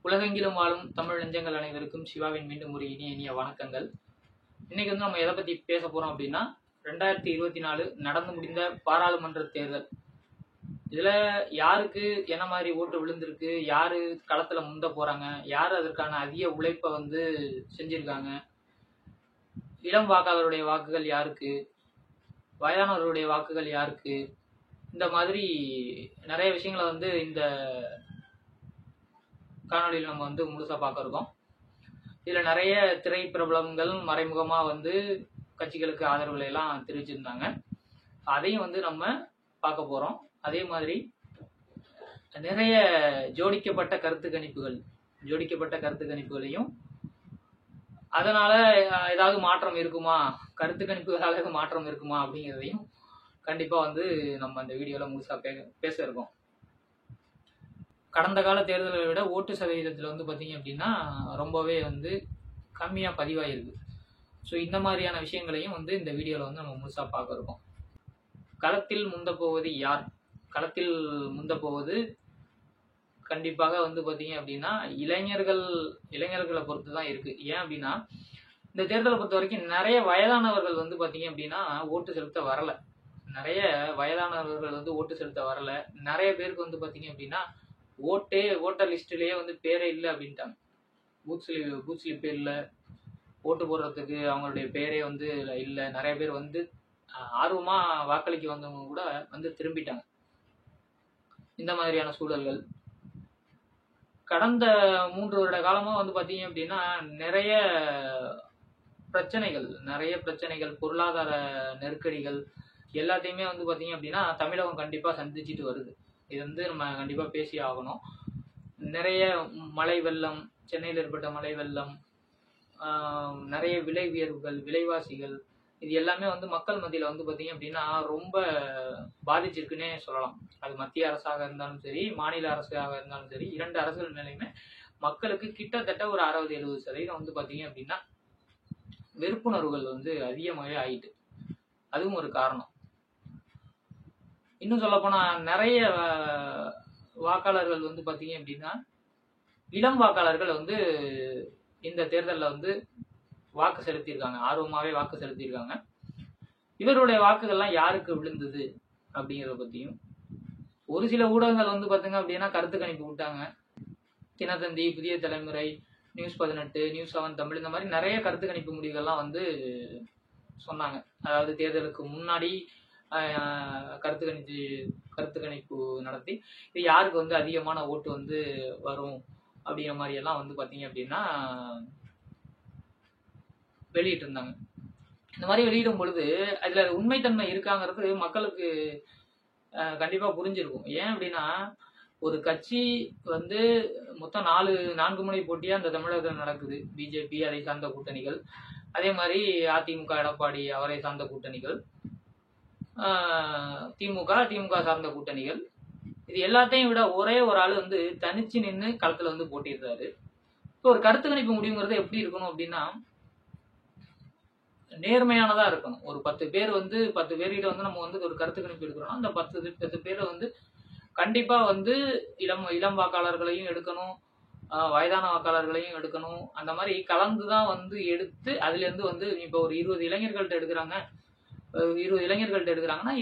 உலகெங்கிலும் வாழும் தமிழ் நெஞ்சங்கள் அனைவருக்கும் சிவாவின் மீண்டும் ஒரு இனிய இனிய வணக்கங்கள். இன்னைக்கு வந்து நம்ம எதை பத்தி பேச போறோம் அப்படின்னா 2024 நடந்து முடிந்த பாராளுமன்ற தேர்தல். இதுல யாருக்கு என்ன மாதிரி ஓட்டு விழுந்திருக்கு, யாரு களத்துல முந்த போறாங்க, யாரு அதற்கான அதிக உழைப்பை வந்து செஞ்சிருக்காங்க, இளம் வாக்காளருடைய வாக்குகள் யாருக்கு, வயதானவர்களுடைய வாக்குகள் யாருக்கு, இந்த மாதிரி நிறைய விஷயங்களை வந்து இந்த காணொலியில் நம்ம வந்து முழுசா பார்க்க இருக்கோம். இதுல நிறைய திரை பிரபலங்கள் மறைமுகமா வந்து கட்சிகளுக்கு ஆதரவுகளை எல்லாம் தெரிவிச்சிருந்தாங்க. அதையும் வந்து நம்ம பார்க்க போறோம். அதே மாதிரி நிறைய ஜோடிக்கப்பட்ட கருத்து கணிப்புகளையும் அதனால ஏதாவது மாற்றம் இருக்குமா, கருத்து கணிப்புகளால ஏதாவது மாற்றம் இருக்குமா அப்படிங்கிறதையும் கண்டிப்பா வந்து நம்ம இந்த வீடியோல முழுசா பேச இருக்கோம். கடந்த கால தேர்தலை விட ஓட்டு சதவீதத்தில் வந்து பார்த்தீங்க அப்படின்னா ரொம்பவே வந்து கம்மியாக பதிவாயிருக்கு. ஸோ இந்த மாதிரியான விஷயங்களையும் வந்து இந்த வீடியோவில் வந்து நம்ம முழுசாக பார்க்க இருக்கோம். களத்தில் முந்த போவது யார்? களத்தில் முந்த போவது கண்டிப்பாக வந்து பார்த்தீங்க அப்படின்னா இளைஞர்களை பொறுத்து தான் இருக்குது. ஏன் அப்படின்னா இந்த தேர்தலை பொறுத்த வரைக்கும் நிறைய வயதானவர்கள் வந்து பார்த்தீங்க அப்படின்னா ஓட்டு செலுத்த வரலை. நிறைய பேருக்கு வந்து பார்த்தீங்க அப்படின்னா ஓட்டர் லிஸ்ட்லயே வந்து பேரே இல்லை அப்படின்ட்டாங்க. பூத் ஸ்லிப்பே இல்லை, ஓட்டு போடுறதுக்கு அவங்களுடைய பேரே வந்து இல்லை. நிறைய பேர் வந்து ஆர்வமா வாக்களிக்க வந்தவங்க கூட வந்து திரும்பிட்டாங்க. இந்த மாதிரியான சூழல்கள் கடந்த 3 வருட காலமா வந்து பாத்தீங்க அப்படின்னா நிறைய பிரச்சனைகள், பொருளாதார நெருக்கடிகள் எல்லாத்தையுமே வந்து பாத்தீங்க அப்படின்னா தமிழகம் கண்டிப்பா சந்திச்சுட்டு வருது. இது வந்து நம்ம கண்டிப்பா பேசி ஆகணும். நிறைய மழை வெள்ளம், சென்னையில் ஏற்பட்ட மழை வெள்ளம், நிறைய விலை உயர்வுகள், விலைவாசிகள், இது எல்லாமே வந்து மக்கள் மத்தியில் வந்து பார்த்தீங்க அப்படின்னா ரொம்ப பாதிச்சிருக்குன்னே சொல்லலாம். அது மத்திய அரசாக இருந்தாலும் சரி, மாநில அரசாக இருந்தாலும் சரி, 2 அரசுகள் மேலேயுமே மக்களுக்கு கிட்டத்தட்ட ஒரு 60-70% வந்து பார்த்தீங்க அப்படின்னா வெறுப்புணர்வுகள் வந்து அதிகமாகவே ஆயிட்டு. அதுவும் ஒரு காரணம். இன்னும் சொல்லப்போனா நிறைய வாக்காளர்கள் வந்து பார்த்தீங்க அப்படின்னா இளம் வாக்காளர்கள் வந்து இந்த தேர்தலில் வந்து வாக்கு செலுத்தியிருக்காங்க, ஆர்வமாகவே வாக்கு செலுத்தியிருக்காங்க. இவருடைய வாக்குகள்லாம் யாருக்கு விழுந்தது அப்படிங்கிறத பற்றியும் ஒரு சில ஊடகங்கள் வந்து பார்த்தீங்க அப்படின்னா கருத்து கணிப்பு விட்டாங்க. தினத்தந்தி, புதிய தலைமுறை, News18, News7 தமிழ், இந்த மாதிரி நிறைய கருத்து கணிப்பு முடிவுகள்லாம் வந்து சொன்னாங்க. அதாவது தேர்தலுக்கு முன்னாடி கருத்து கணிப்பு நடத்தி இது யாருக்கு வந்து அதிகமான ஓட்டு வந்து வரும் அப்படிங்கிற மாதிரி எல்லாம் வந்து பார்த்தீங்க அப்படின்னா வெளியிட்டு இருந்தாங்க. இந்த மாதிரி வெளியிடும் பொழுது அதுல உண்மைத்தன்மை இருக்காங்கிறது மக்களுக்கு கண்டிப்பா புரிஞ்சிருக்கும். ஏன் அப்படின்னா ஒரு கட்சி வந்து மொத்தம் 4 முனை போட்டியா அந்த தமிழகத்தில் நடக்குது. பிஜேபி, அதை சார்ந்த கூட்டணிகள், அதே மாதிரி அதிமுக, எடப்பாடி அவரை சார்ந்த கூட்டணிகள், திமுக சார்ந்த கூட்டணிகள், இது எல்லாத்தையும் விட ஒரே ஒரு ஆள் வந்து தனிச்சு நின்று களத்துல வந்து போட்டிடுறாரு. இப்போ ஒரு கருத்து கணிப்பு முடிவுங்கிறது எப்படி இருக்கணும் அப்படின்னா நேர்மையானதா இருக்கணும். ஒரு 10 பேர்கிட்ட வந்து நம்ம வந்து ஒரு கருத்து கணிப்பு எடுக்கிறோம்னா அந்த 10 பேரை வந்து கண்டிப்பா வந்து இளம் வாக்காளர்களையும் எடுக்கணும், வயதான வாக்காளர்களையும் எடுக்கணும். அந்த மாதிரி கலந்துதான் வந்து எடுத்து அதுல இருந்து வந்து இப்போ ஒரு 20 இளைஞர்கள்ட்ட எடுக்கிறாங்கன்னா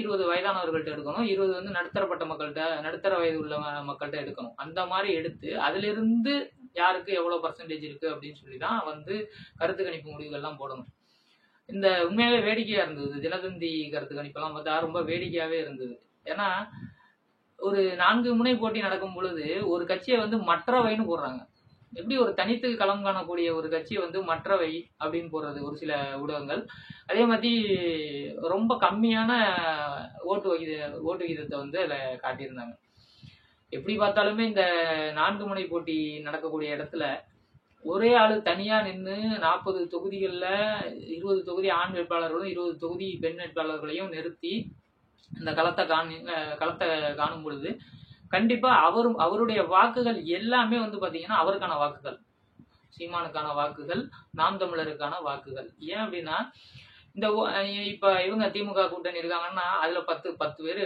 20 வயதானவர்கள்ட்ட எடுக்கணும், 20 வந்து நடுத்தர வயது உள்ள மக்கள்கிட்ட எடுக்கணும். அந்த மாதிரி எடுத்து அதுல இருந்து யாருக்கு எவ்வளவு பர்சன்டேஜ் இருக்கு அப்படின்னு சொல்லிதான் வந்து கருத்து கணிப்பு முடிவுகள்லாம் போடணும். இந்த உண்மையாவே வேடிக்கையா இருந்தது. தினத்தந்தி கருத்து கணிப்பெல்லாம் பார்த்தா ரொம்ப வேடிக்கையாவே இருந்தது. ஏன்னா ஒரு 4 முனை போட்டி நடக்கும் பொழுது ஒரு கட்சியை வந்து மற்றவைன்னு போடுறாங்க. எப்படி ஒரு தனித்து களம் காணக்கூடிய ஒரு கட்சியை வந்து மற்றவை அப்படின்னு போடுறது ஒரு சில ஊடகங்கள். அதே மாதிரி ரொம்ப கம்மியான ஓட்டு விகிதத்தை வந்து அதில் காட்டியிருந்தாங்க. எப்படி பார்த்தாலுமே இந்த 4 முனை போட்டி நடக்கக்கூடிய இடத்துல ஒரே ஆளு தனியா நின்று 40 தொகுதிகளில் 20 தொகுதி ஆண் வேட்பாளர்களும் 20 தொகுதி பெண் வேட்பாளர்களையும் நிறுத்தி இந்த களத்தை காணும் பொழுது கண்டிப்பா அவருடைய வாக்குகள் எல்லாமே வந்து பாத்தீங்கன்னா அவருக்கான வாக்குகள், சீமானுக்கான வாக்குகள், நாம் தமிழருக்கான வாக்குகள். ஏன் அப்படின்னா இப்ப இவங்க திமுக கூட்டணி இருக்காங்கன்னா அதுல 10 பேர்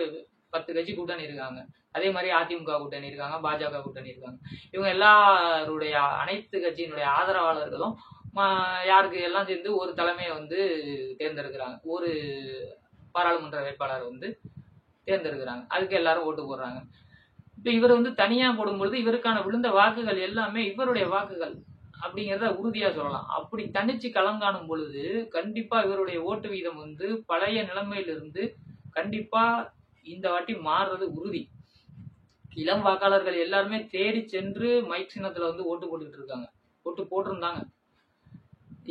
10 கட்சி கூட்டணி இருக்காங்க. அதே மாதிரி அதிமுக கூட்டணி இருக்காங்க, பாஜக கூட்டணி இருக்காங்க. இவங்க எல்லாருடைய அனைத்து கட்சியினுடைய ஆதரவாளர்களும் யாருக்கு எல்லாம் சேர்ந்து ஒரு தலைமையை வந்து தேர்ந்தெடுக்கிறாங்க. ஒரு பாராளுமன்ற வேட்பாளரை வந்து தேர்ந்தெடுக்கிறாங்க. அதுக்கு எல்லாரும் ஓட்டு போடுறாங்க. இப்ப இவர் வந்து தனியா போடும்பொழுது இவருக்கான விழுந்த வாக்குகள் எல்லாமே இவருடைய வாக்குகள் அப்படிங்கிறத உறுதியா சொல்லலாம். அப்படி தனிச்சு களம் காணும் பொழுது கண்டிப்பா இவருடைய ஓட்டு வீதம் வந்து பழைய நிலைமையிலிருந்து கண்டிப்பா இந்த வாட்டி மாறுறது உறுதி. இளம் வாக்காளர்கள் எல்லாருமே தேடி சென்று மைக் சின்னத்துல வந்து ஓட்டு போட்டுக்கிட்டு இருக்காங்க, ஓட்டு போட்டிருந்தாங்க.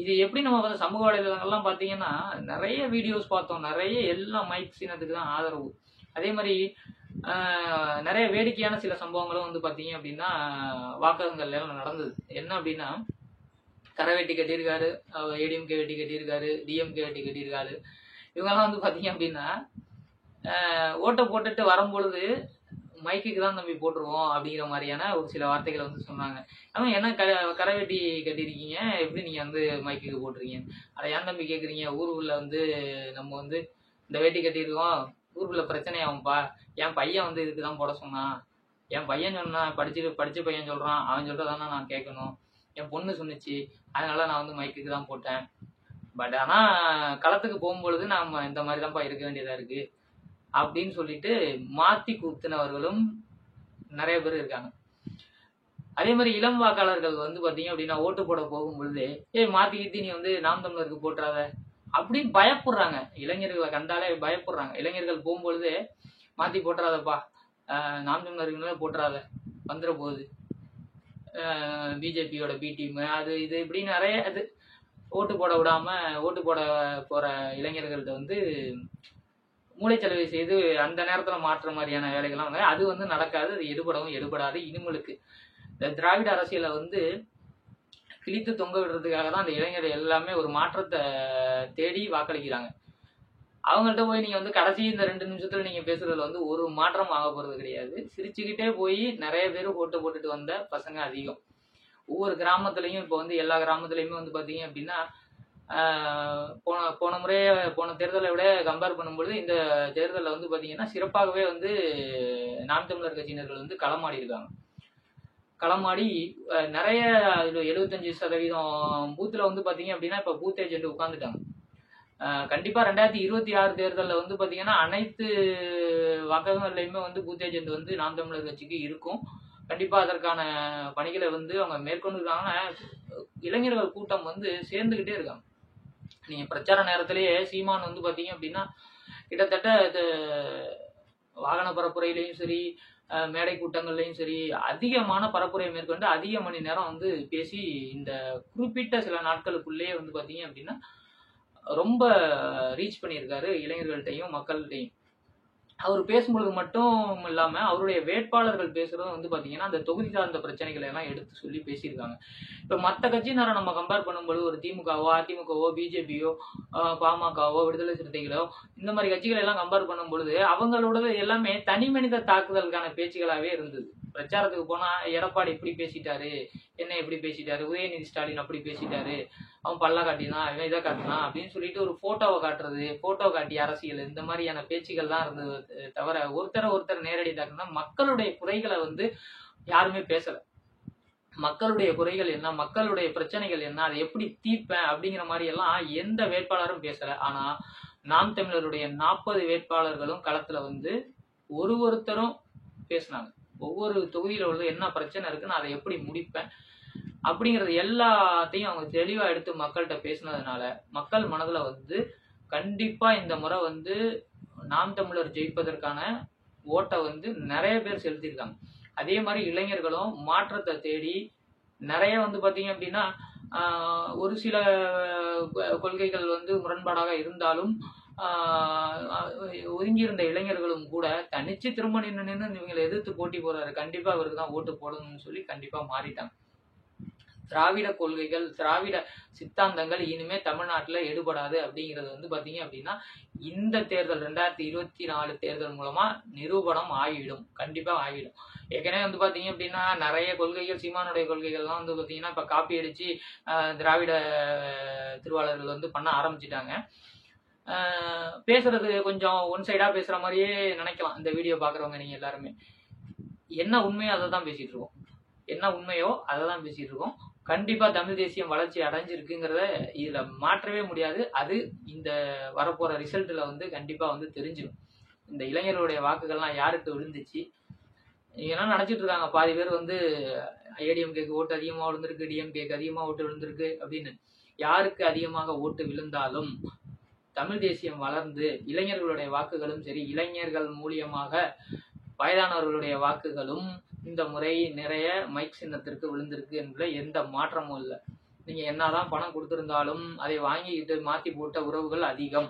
இது எப்படி நம்ம வந்து சமூக வலைதளங்கள்லாம் பார்த்தீங்கன்னா நிறைய வீடியோஸ் பார்த்தோம், நிறைய எல்லாம் மைக் சின்னத்துக்கு தான் ஆதரவு. அதே மாதிரி நிறைய வேடிக்கையான சில சம்பவங்களும் வந்து பார்த்தீங்க அப்படின்னா வாக்ககங்கள் எல்லாம் நடந்தது. என்ன அப்படின்னா கரை வெட்டி கட்டியிருக்காரு, ஏடிஎம்கே வெட்டி கட்டியிருக்காரு, டிஎம்கே வெட்டி கட்டியிருக்காரு. இவங்கெல்லாம் வந்து பார்த்தீங்க அப்படின்னா ஓட்டை போட்டுட்டு வரும்பொழுது மைக்குக்கு தான் தம்பி போட்டுருவோம் அப்படிங்கிற மாதிரியான ஒரு சில வார்த்தைகளை வந்து சொன்னாங்க. ஆனால் என்ன கரை வெட்டி கட்டியிருக்கீங்க, எப்படி நீங்கள் வந்து மைக்குக்கு போட்டுருக்கீங்க, அதை ஏன் தம்பி கேட்குறீங்க, ஊருக்குள்ள வந்து நம்ம வந்து இந்த வேட்டி கட்டியிருக்கோம், ஊருக்குள்ள பிரச்சனையாகும்பா, என் பையன் வந்து இதுக்கு தான் போட சொன்னான், என் பையன் சொன்னான், படித்த பையன் சொல்கிறான், அவன் சொல்கிறதானா நான் கேட்கணும், என் பொண்ணு சொன்னிச்சு, அதனால நான் வந்து மைக்குக்கு தான் போட்டேன். பட் ஆனால் களத்துக்கு போகும்பொழுது நாம் இந்த மாதிரி தான்ப்பா இருக்க வேண்டியதாக இருக்குது அப்படின்னு சொல்லிட்டு மாற்றி குத்துனவர்களும் நிறைய பேர் இருக்காங்க. அதே மாதிரி இளம் வாக்காளர்கள் வந்து பார்த்தீங்க அப்படின்னா ஓட்டு போட போகும்பொழுது மாற்றி கீத்தி நீ வந்து நாம் தமிழருக்கு போட்டுறாத அப்படின்னு பயப்படுறாங்க. இளைஞர்களை கண்டாலே பயப்படுறாங்க. இளைஞர்கள் போகும்பொழுது மாற்றி போட்டுறாதப்பா, நாம் தமிழருக்கு போட்டுறாத, வந்துட போகுது பிஜேபியோட பி டீம் அது இது இப்படின்னு நிறைய இது ஓட்டு போட விடாம ஓட்டு போட போற இளைஞர்கள்ட்ட வந்து மூளைச்சலவை செய்து அந்த நேரத்தில் மாற்ற மாதிரியான வேலைகள்லாம் அது வந்து நடக்காது, அது எடுபடவும் எடுபடாது. இனிமலுக்கு இந்த திராவிட அரசியலை வந்து கிழித்து தொங்க விடுறதுக்காக தான் அந்த இளைஞர்கள் எல்லாமே ஒரு மாற்றத்தை தேடி வாக்களிக்கிறாங்க. அவங்கள்ட்ட போய் நீங்கள் வந்து கடைசி இந்த 2 நிமிஷத்தில் நீங்கள் பேசுறதுல வந்து ஒரு மாற்றம் ஆக போகிறது கிடையாது. சிரிச்சுக்கிட்டே போய் நிறைய பேர் ஓட்டு போட்டுட்டு வந்த பசங்க அதிகம். ஒவ்வொரு கிராமத்துலையும் இப்போ வந்து எல்லா கிராமத்துலையுமே வந்து பார்த்தீங்க அப்படின்னா போன தேர்தலை விட கம்பேர் பண்ணும்பொழுது இந்த தேர்தலில் வந்து பார்த்தீங்கன்னா சிறப்பாகவே வந்து நாம் தமிழர் கட்சியினர்கள் வந்து களமாடி இருக்காங்க. களமாடி நிறைய 75% பூத்தில் வந்து பார்த்தீங்க அப்படின்னா இப்போ பூத் ஏஜென்ட் உட்காந்துட்டாங்க. கண்டிப்பாக 2026 தேர்தலில் வந்து பார்த்தீங்கன்னா அனைத்து வாக்ககங்கள்லையுமே வந்து பூத் ஏஜென்ட் வந்து நாம் தமிழர் கட்சிக்கு இருக்கும். கண்டிப்பாக அதற்கான பணிகளை வந்து அவங்க மேற்கொண்டுருக்காங்கன்னா இளைஞர்கள் கூட்டம் வந்து சேர்ந்துக்கிட்டே இருக்காங்க. நீங்கள் பிரச்சார நேரத்திலேயே சீமான் வந்து பார்த்தீங்க அப்படின்னா கிட்டத்தட்ட வாகன பரப்புரையிலையும் சரி மேடை கூட்டங்கள்லையும் சரி அதிகமான பரப்புரையை மேற்கொண்டு அதிக மணி நேரம் வந்து பேசி இந்த குறிப்பிட்ட சில நாட்களுக்குள்ளேயே வந்து பார்த்தீங்க அப்படின்னா ரொம்ப ரீச் பண்ணியிருக்காரு இளைஞர்கள்ட்டையும் மக்கள்கிட்டையும். அவர் பேசும்பொழுது மட்டும் இல்லாமல் அவருடைய வேட்பாளர்கள் பேசுகிறதும் வந்து பார்த்தீங்கன்னா அந்த தொகுதி சார்ந்த பிரச்சனைகளை எல்லாம் எடுத்து சொல்லி பேசியிருக்காங்க. இப்போ மற்ற கட்சியினரை நம்ம கம்பேர் பண்ணும்போது ஒரு திமுகவோ அதிமுகவோ பிஜேபியோ பாமகவோ விடுதலை சிறுத்தைகளோ இந்த மாதிரி கட்சிகளை எல்லாம் கம்பேர் பண்ணும்பொழுது அவங்களோடது எல்லாமே தனி மனித தாக்குதலுக்கான பேச்சுகளாகவே இருந்தது. பிரச்சாரத்துக்கு போனால் எடப்பாடி இப்படி பேசிட்டாரு, என்ன எப்படி பேசிட்டாரு, உதயநிதி ஸ்டாலின் அப்படி பேசிட்டாரு, அவன் பல்ல காட்டினான், அவன் இதை காட்டினான் அப்படின்னு சொல்லிட்டு ஒரு ஃபோட்டோவை காட்டுறது, ஃபோட்டோ காட்டி அரசியல் இந்த மாதிரியான பேச்சுகள் தான் இருந்தது தவிர ஒருத்தர் நேரடி தாக்குனா மக்களுடைய குறைகளை வந்து யாருமே பேசலை. மக்களுடைய குறைகள் என்ன, மக்களுடைய பிரச்சனைகள் என்ன, அதை எப்படி தீர்ப்பேன் அப்படிங்கிற மாதிரி எல்லாம் எந்த வேட்பாளரும் பேசலை. ஆனால் நாம் தமிழருடைய 40 வேட்பாளர்களும் களத்தில் வந்து ஒருத்தரும் பேசினாங்க. ஒவ்வொரு தொகுதியில் உள்ள என்ன பிரச்சனை இருக்குன்னு அதை எப்படி முடிப்பேன் அப்படிங்கிறது எல்லாத்தையும் அவங்க தெளிவாக எடுத்து மக்கள்கிட்ட பேசினதுனால மக்கள் மனதில் வந்து கண்டிப்பாக இந்த முறை வந்து நாம் தமிழர் ஜெயிப்பதற்கான ஓட்டை வந்து நிறைய பேர் செலுத்தியிருக்காங்க. அதே மாதிரி இளைஞர்களும் மாற்றத்தை தேடி நிறைய வந்து பார்த்தீங்க அப்படின்னா ஒரு சில கொள்கைகள் வந்து முரண்பாடாக இருந்தாலும் ஒதுங்கியிருந்த இளைஞர்களும் கூட தனிச்சு திரும்ப நின்று இவங்களை எதிர்த்து போட்டி போறாரு, கண்டிப்பா அவருக்கு தான் ஓட்டு போடணும்னு சொல்லி கண்டிப்பா மாறிட்டாங்க. திராவிட கொள்கைகள் திராவிட சித்தாந்தங்கள் இனிமே தமிழ்நாட்டில் எடுபடாது அப்படிங்கிறது வந்து பார்த்தீங்க அப்படின்னா இந்த தேர்தல் 2024 தேர்தல் மூலமா நிரூபணம் ஆகிடும், கண்டிப்பா ஆகிடும். ஏற்கனவே வந்து பார்த்தீங்க அப்படின்னா நிறைய கொள்கைகள் சீமானுடைய கொள்கைகள்லாம் வந்து பார்த்தீங்கன்னா இப்போ காப்பி அடிச்சு திராவிட திருவாளர்கள் வந்து பண்ண ஆரம்பிச்சிட்டாங்க. பேசுறது கொஞ்சம் ஒன் சைடா பேசுற மாதிரியே நினைக்கலாம் இந்த வீடியோ பாக்குறவங்க நீங்க எல்லாருமே. என்ன உண்மையோ அதை தான் பேசிட்டு இருக்கோம். என்ன உண்மையோ அதை தான் பேசிட்டு இருக்கோம். கண்டிப்பா தமிழ் தேசியம் வளர்ச்சி அடைஞ்சிருக்குங்கிறத இதுல மாற்றவே முடியாது. அது இந்த வரப்போற ரிசல்ட்ல வந்து கண்டிப்பா வந்து தெரிஞ்சிடும். இந்த இளைஞர்களுடைய வாக்குகள்லாம் யாருக்கு விழுந்துச்சு, என்ன நினைச்சிட்டு இருக்காங்க பாதி பேர் வந்து ஏடிஎம்கேக்கு ஓட்டு அதிகமா விழுந்திருக்கு, டிஎம்கேக்கு அதிகமா ஓட்டு விழுந்திருக்கு அப்படின்னு. யாருக்கு அதிகமாக ஓட்டு விழுந்தாலும் தமிழ் தேசியம் வளர்ந்து இளைஞர்களுடைய வாக்குகளும் சரி, இளைஞர்கள் மூலியமாக வயதானவர்களுடைய வாக்குகளும் இந்த முறை நிறைய மைக் சின்னத்திற்கு விழுந்திருக்கு என்பதுல எந்த மாற்றமும் இல்லை. நீங்க என்னதான் பணம் கொடுத்திருந்தாலும் அதை வாங்கிட்டு மாத்தி போட்ட உறவுகள் அதிகம்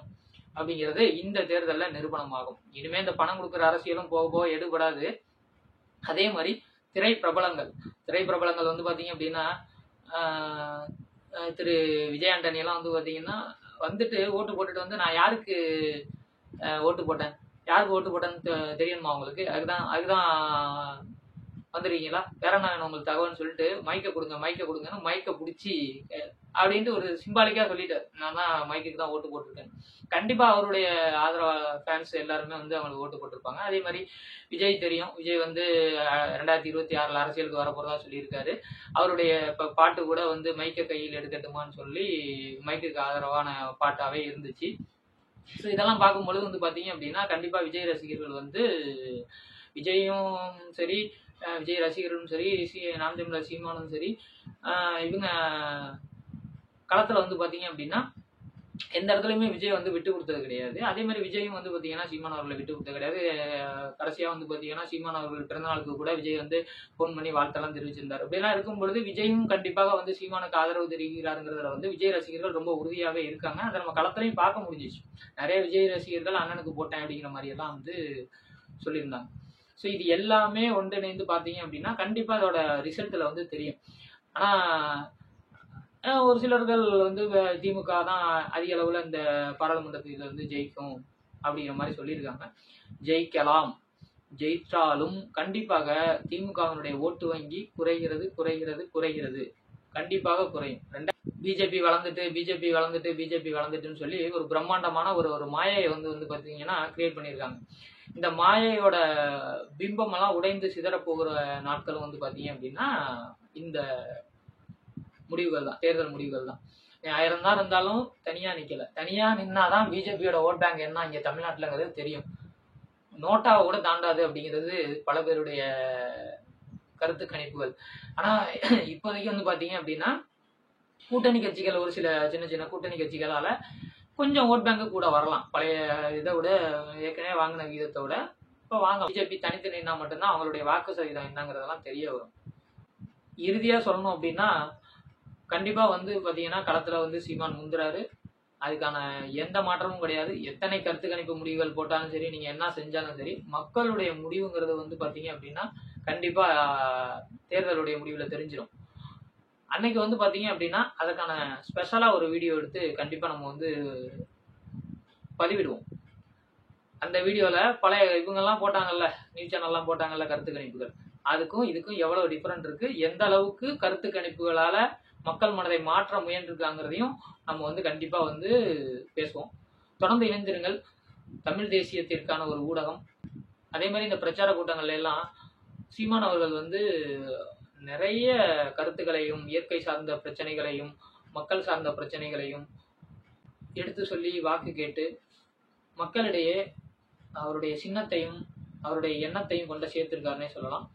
அப்படிங்கிறது இந்த தேர்தலில் நிரூபணமாகும். இனிமே இந்த பணம் கொடுக்குற அரசியலும் போக போக எடுபடாது. அதே மாதிரி திரைப்பிரபலங்கள் வந்து பாத்தீங்க அப்படின்னா திரு விஜய் ஆண்டனி எல்லாம் வந்து பாத்தீங்கன்னா வந்துட்டு ஓட்டு போட்டுட்டு வந்து நான் யாருக்கு ஓட்டு போட்டேன்னு தெரியணுமா உங்களுக்கு? அதுதான் வந்துருக்கீங்களா? வேற என்ன வேணும் உங்களுக்கு தகவல்னு சொல்லிட்டு மைக்கை கொடுங்கன்னு மைக்கை பிடிச்சி அப்படின்ட்டு ஒரு சிம்பாலிக்கா சொல்லிட்டாரு, நான் தான் மைக்குக்கு தான் ஓட்டு போட்டிருக்கேன். கண்டிப்பா அவருடைய ஆதரவ ஃபேன்ஸ் எல்லாருமே வந்து அவங்களுக்கு ஓட்டு போட்டிருப்பாங்க. அதே மாதிரி விஜய் தெரியும், விஜய் வந்து 2026 அரசியலுக்கு வரப்போறதா சொல்லியிருக்காரு. அவருடைய பாட்டு கூட வந்து மைக்கை கையில் எடுக்கட்டுமான்னு சொல்லி மைக்குக்கு ஆதரவான பாட்டாவே இருந்துச்சு. ஸோ இதெல்லாம் பார்க்கும்பொழுது வந்து பார்த்தீங்க அப்படின்னா கண்டிப்பாக விஜய் ரசிகர்கள் வந்து விஜயும் சரி, விஜய் ரசிகர்களும் சரி, நாம் தமிழர் சீமானும் சரி, இவங்க களத்தில் வந்து பார்த்தீங்க அப்படின்னா எந்த இடத்துலையுமே விஜய் வந்து விட்டு கொடுத்தது கிடையாது. அதே மாதிரி விஜயும் வந்து பார்த்தீங்கன்னா சீமான் அவர்களை விட்டு கொடுத்தது கிடையாது. கடைசியாக வந்து பார்த்தீங்கன்னா சீமான் அவர்கள் பிறந்தநாளுக்கு கூட விஜய் வந்து ஃபோன் பண்ணி வாழ்த்தெல்லாம் தெரிவிச்சிருந்தார். அப்படிலாம் இருக்கும் பொழுது விஜயும் கண்டிப்பாக வந்து சீமானுக்கு ஆதரவு தெரிவிக்கிறாருங்கிறதுல வந்து விஜய் ரசிகர்கள் ரொம்ப உறுதியாகவே இருக்காங்க. அதை நம்ம களத்திலையும் பார்க்க முடிஞ்சிச்சு. நிறைய விஜய் ரசிகர்கள் அண்ணனுக்கு போட்டேன் அப்படிங்கிற மாதிரி எல்லாம் வந்து சொல்லியிருந்தாங்க. ஸோ இது எல்லாமே ஒன்றிணைந்து பார்த்தீங்க அப்படின்னா கண்டிப்பாக அதோட ரிசல்ட்டில் வந்து தெரியும். ஆனால் ஒரு சிலர்கள் வந்து திமுக தான் அதிக அளவில் இந்த பாராளுமன்றத்தில் வந்து ஜெயிக்கும் அப்படிங்கிற மாதிரி சொல்லியிருக்காங்க. ஜெயிக்கலாம். ஜெயித்தாலும் கண்டிப்பாக திமுகவினுடைய ஓட்டு வங்கி குறைகிறது. கண்டிப்பாக குறையும். பிஜேபி வளர்ந்துட்டுன்னு சொல்லி ஒரு பிரம்மாண்டமான ஒரு மாயையை வந்து பார்த்தீங்கன்னா கிரியேட் பண்ணியிருக்காங்க. இந்த மாயையோட பிம்பம் எல்லாம் உடைந்து சிதறப்போகிற நாட்களும் வந்து பார்த்தீங்க அப்படின்னா இந்த முடிவுகள் தான், தேர்தல் முடிவுகள் தான். 1000 தான் இருந்தாலும் தனியா நிக்கல. தனியா நின்னாதான் பிஜேபியோட ஓட் பேங்க் என்ன இங்க தமிழ்நாட்டுலங்கிறது தெரியும். நோட்டாவை கூட தாண்டாது அப்படிங்கிறது பல பேருடைய கருத்து கணிப்புகள். ஆனா இப்போதைக்கு வந்து பாத்தீங்க அப்படின்னா கூட்டணி கட்சிகள், ஒரு சில சின்ன கூட்டணி கட்சிகளால கொஞ்சம் ஓட் பேங்க் கூட வரலாம். பழைய இதை விட, ஏற்கனவே வாங்கின விகிதத்தை விட இப்போ வாங்க. பிஜேபி தனித்து நின்னா மட்டும்தான் அவங்களுடைய வாக்கு சதவீதம் என்னங்கிறதெல்லாம் தெரிய வரும். இறுதியா சொல்லணும் அப்படின்னா கண்டிப்பா வந்து பாத்தீங்கன்னா களத்துல வந்து சீமான் முந்துறாரு. அதுக்கான எந்த மாற்றமும் கிடையாது. எத்தனை கருத்து கணிப்பு முடிவுகள் போட்டாலும் சரி, நீங்க என்ன செஞ்சாலும் சரி, மக்களுடைய முடிவுங்கிறது வந்து பாத்தீங்க அப்படின்னா கண்டிப்பா தேர்தலுடைய முடிவுல தெரிஞ்சிடும். அன்னைக்கு வந்து பாத்தீங்க அப்படின்னா அதுக்கான ஸ்பெஷலா ஒரு வீடியோ எடுத்து கண்டிப்பா நம்ம வந்து பதிவிடுவோம். அந்த வீடியோல பழைய இவங்கெல்லாம் போட்டாங்கல்ல, நியூஸ் சேனல்லாம் போட்டாங்கல்ல கருத்து கணிப்புகள், அதுக்கும் இதுக்கும் எவ்வளவு டிஃபரெண்ட் இருக்கு, எந்த அளவுக்கு கருத்து கணிப்புகளால மக்கள் மனதை மாற்ற முயன்றிருக்காங்கிறதையும் நம்ம வந்து கண்டிப்பா வந்து பேசுவோம். தொடர்ந்து இணைந்திருங்கள். தமிழ் தேசியத்திற்கான ஒரு ஊடகம். அதே மாதிரி இந்த பிரச்சார கூட்டங்கள்ல எல்லாம் சீமான் அவர்கள் வந்து நிறைய கருத்துக்களையும், இயற்கை சார்ந்த பிரச்சனைகளையும், மக்கள் சார்ந்த பிரச்சனைகளையும் எடுத்து சொல்லி வாக்கு கேட்டு மக்களிடையே அவருடைய சின்னத்தையும் அவருடைய எண்ணத்தையும் கொண்டு சேர்த்திருக்காருன்னே சொல்லலாம்.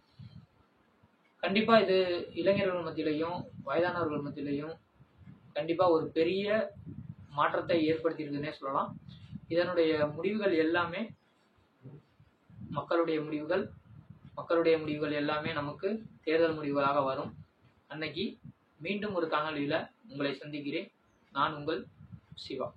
கண்டிப்பா இது இளைஞர்கள் மத்தியிலையும் வயதானவர்கள் மத்தியிலையும் கண்டிப்பா ஒரு பெரிய மாற்றத்தை ஏற்படுத்தியிருக்குன்னே சொல்லலாம். இதனுடைய முடிவுகள் எல்லாமே மக்களுடைய முடிவுகள் எல்லாமே நமக்கு தேர்தல் முடிவுகளாக வரும். அன்னைக்கு மீண்டும் ஒரு காணொளியில உங்களை சந்திக்கிறேன். நான் உங்கள் சிவா.